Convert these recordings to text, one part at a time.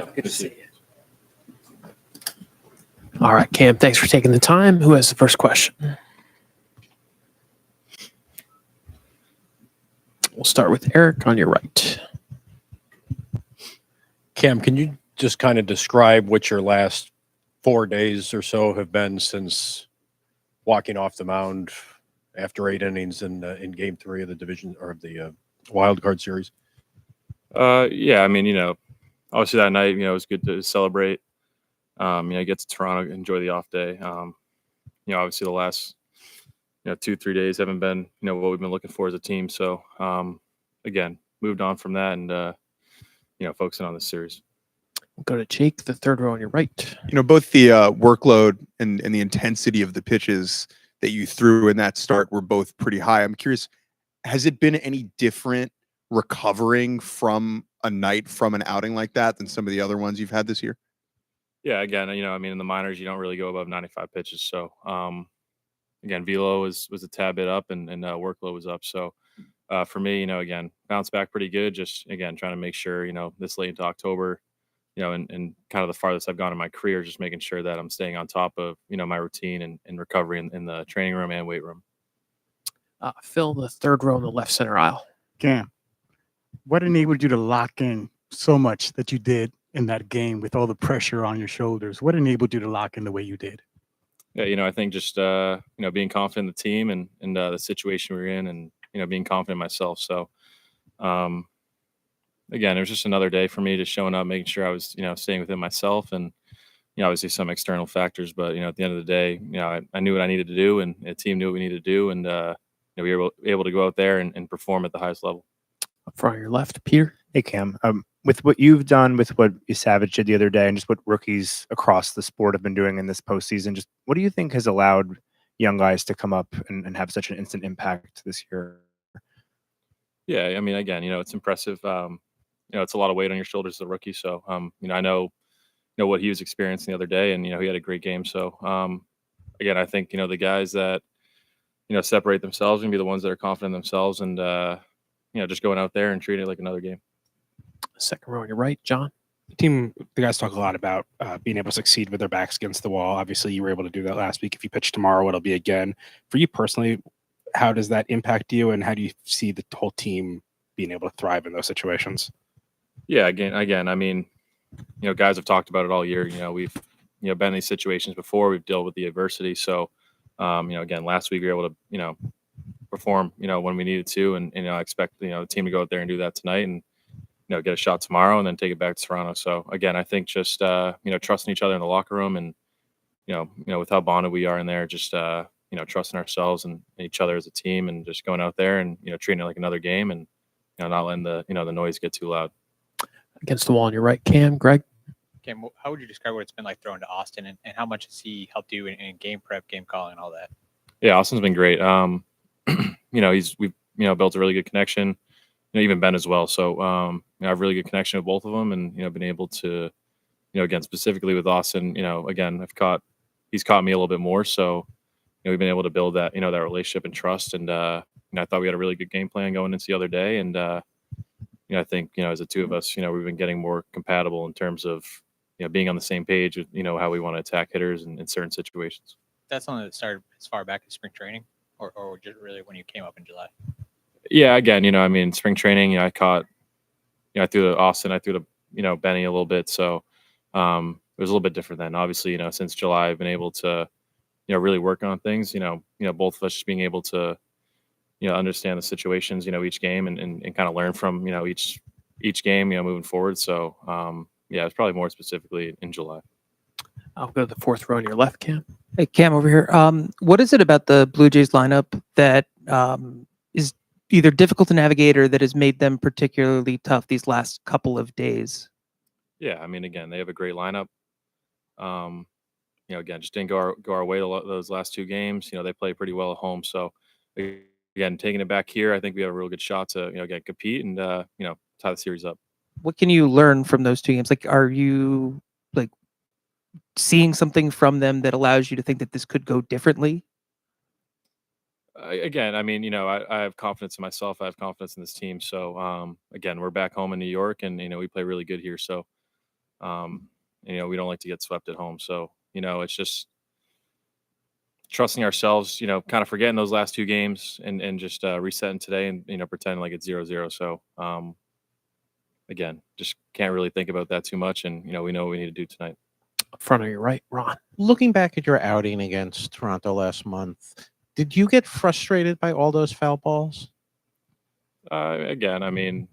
go. Good to see you. All right, Cam, thanks for taking the time. Who has the first question? We'll start with Eric on your right. Cam, can you just kind of describe what your last 4 days or so have been since walking off the mound after 8 innings in Game 3 of the division or of the wild card series? Yeah, I mean, obviously that night, it was good to celebrate. Get to Toronto, enjoy the off day. Obviously the last, 2-3 days haven't been, what we've been looking for as a team. So, again, moved on from that and, focusing on this series. We'll go to Jake, the third row on your right. Both the workload and the intensity of the pitches that you threw in that start were both pretty high. I'm curious, has it been any different recovering from a night from an outing like that than some of the other ones you've had this year? Yeah, again, in the minors, you don't really go above 95 pitches. So, again, velo was a tad bit up and workload was up. So, for me, again, bounced back pretty good. Just, again, trying to make sure, this late into October, and kind of the farthest I've gone in my career, just making sure that I'm staying on top of, my routine and recovery in the training room and weight room. Phil, the third row in the left center aisle. Cam, what enabled you to lock in so much that you did in that game with all the pressure on your shoulders? What enabled you to lock in the way you did? Yeah, I think just, being confident in the team and the situation we're in and, being confident in myself. So, again, it was just another day for me, just showing up, making sure I was, staying within myself and, obviously some external factors. But, at the end of the day, I knew what I needed to do and the team knew what we needed to do. And, we were able to go out there and perform at the highest level. Up front on your left, Peter. Hey, Cam. With what you've done, with what Savage did the other day, and just what rookies across the sport have been doing in this postseason, just what do you think has allowed young guys to come up and have such an instant impact this year? Yeah, I mean, again, it's impressive. It's a lot of weight on your shoulders as a rookie. So, I know what he was experiencing the other day, and he had a great game. So, again, I think the guys that separate themselves and be the ones that are confident in themselves, and just going out there and treating it like another game. Second row on your right, John. The guys talk a lot about being able to succeed with their backs against the wall. Obviously, you were able to do that last week. If you pitch tomorrow, it'll be again. For you personally, how does that impact you, and how do you see the whole team being able to thrive in those situations? Yeah, again, I mean, guys have talked about it all year. We've been in these situations before. We've dealt with the adversity. So, again, last week we were able to perform when we needed to, and I expect the team to go out there and do that tonight and get a shot tomorrow and then take it back to Toronto. So again, I think just trusting each other in the locker room and with how bonded we are in there, just trusting ourselves and each other as a team, and just going out there and treating it like another game, and not letting the the noise get too loud. Against the wall on your right, Cam. Greg. Cam, how would you describe what it's been like throwing to Austin, and how much has he helped you in game prep, game calling, and all that? Yeah, Austin's been great. We've built a really good connection. Even Ben as well. So I have a really good connection with both of them, and been able to, again, specifically with Austin, again, he's caught me a little bit more. So we've been able to build that that relationship and trust. And I thought we had a really good game plan going into the other day. And I think as the two of us, we've been getting more compatible in terms of being on the same page with how we want to attack hitters in certain situations. That's something that started as far back as spring training, or just really when you came up in July? Yeah, again, spring training, I caught, I threw to Austin, I threw to, Benny a little bit. So it was a little bit different then. Obviously, since July, I've been able to, really work on things, both of us just being able to, understand the situations, each game and kind of learn from, each game, moving forward. So, it's probably more specifically in July. I'll go to the fourth row on your left, Cam. Hey, Cam, over here. What is it about the Blue Jays lineup that is either difficult to navigate or that has made them particularly tough these last couple of days? Yeah, I mean, again, they have a great lineup. Again, just didn't go our way those last two games. They play pretty well at home. So, again, taking it back here, I think we have a real good shot to, again, compete and, tie the series up. What can you learn from those two games? Like, are you seeing something from them that allows you to think that this could go differently? Again, I mean, I have confidence in myself. I have confidence in this team. So, again, we're back home in New York, and we play really good here. So, You know, we don't like to get swept at home. So, you know, it's just trusting ourselves, you know, kind of forgetting those last 2 games and just resetting today and, you know, pretending like it's 0-0. So, again, just can't really think about that too much. And, you know what we need to do tonight. Up front on your right, Ron. Looking back at your outing against Toronto last month, did you get frustrated by all those foul balls? Again, I mean,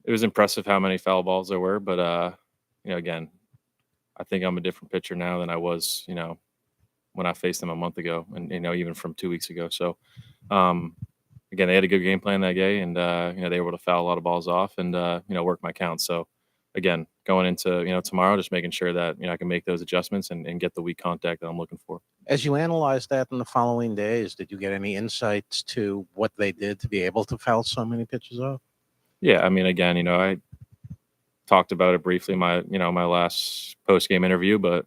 it was impressive how many foul balls there were, but you know, again, I think I'm a different pitcher now than I was, you know, when I faced them a month ago, and you know, even from 2 weeks ago. So, again, they had a good game plan that day, and you know, they were able to foul a lot of balls off and you know, work my count. So, again, going into, you know, tomorrow, just making sure that, you know, I can make those adjustments and get the weak contact that I'm looking for. As you analyzed that in the following days, did you get any insights to what they did to be able to foul so many pitches off? Yeah, I mean, again, you know, I talked about it briefly in my last post game interview, but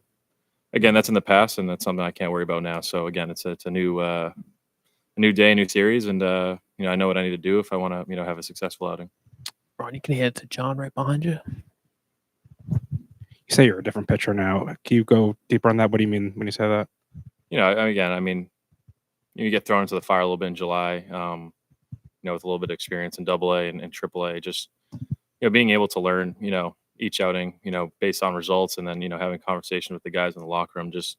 again, that's in the past, and that's something I can't worry about now. So again, it's a new day, new series, and you know, I know what I need to do if I want to, you know, have a successful outing. Ron, you can hand it to John right behind you. You say you're a different pitcher now. Can you go deeper on that? What do you mean when you say that? You know, again, I mean, you get thrown into the fire a little bit in July. You know, with a little bit of experience in AA and AAA, just, you know, being able to learn, you know, each outing, you know, based on results, and then, you know, having conversation with the guys in the locker room. Just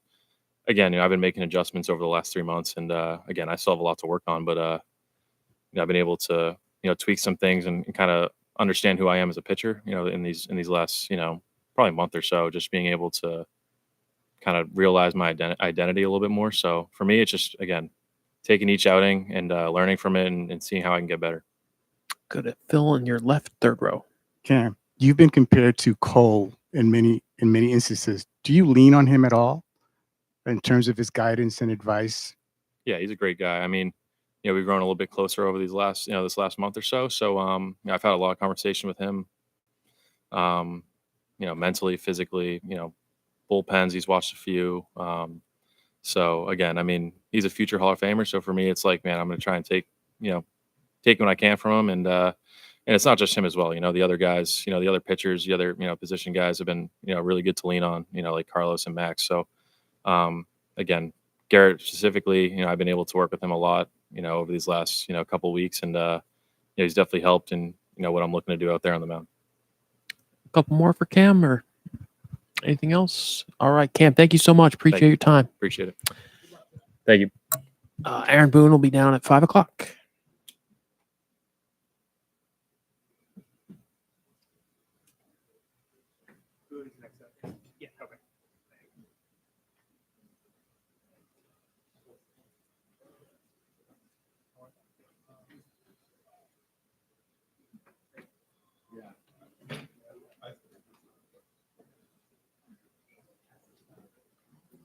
again, you know, I've been making adjustments over the last 3 months, and again, I still have a lot to work on, but you know, I've been able to, you know, tweak some things and kind of understand who I am as a pitcher, you know, in these last, you know, probably month or so, just being able to kind of realize my identity a little bit more. So for me, it's just, again, taking each outing and learning from it and seeing how I can get better. Good at Phil in your left, third row. Cam, you've been compared to Cole in many instances. Do you lean on him at all in terms of his guidance and advice? Yeah, he's a great guy. I mean, you know, we've grown a little bit closer over these last, you know, this last month or so. So, you know, I've had a lot of conversation with him, you know, mentally, physically, you know, bullpens, he's watched a few. So again, I mean, he's a future Hall of Famer. So for me, it's like, man, I'm going to try and take what I can from him. And it's not just him as well. You know, the other guys, you know, the other pitchers, the other, you know, position guys have been, you know, really good to lean on, you know, like Carlos and Max. So, again, Garrett specifically, you know, I've been able to work with him a lot, you know, over these last, you know, couple of weeks. And, you know, he's definitely helped in, you know, what I'm looking to do out there on the mound. A couple more for Cam or anything else? All right, Cam, thank you so much. Appreciate your time. Appreciate it. Thank you. Aaron Boone will be down at 5 o'clock. Yeah, okay.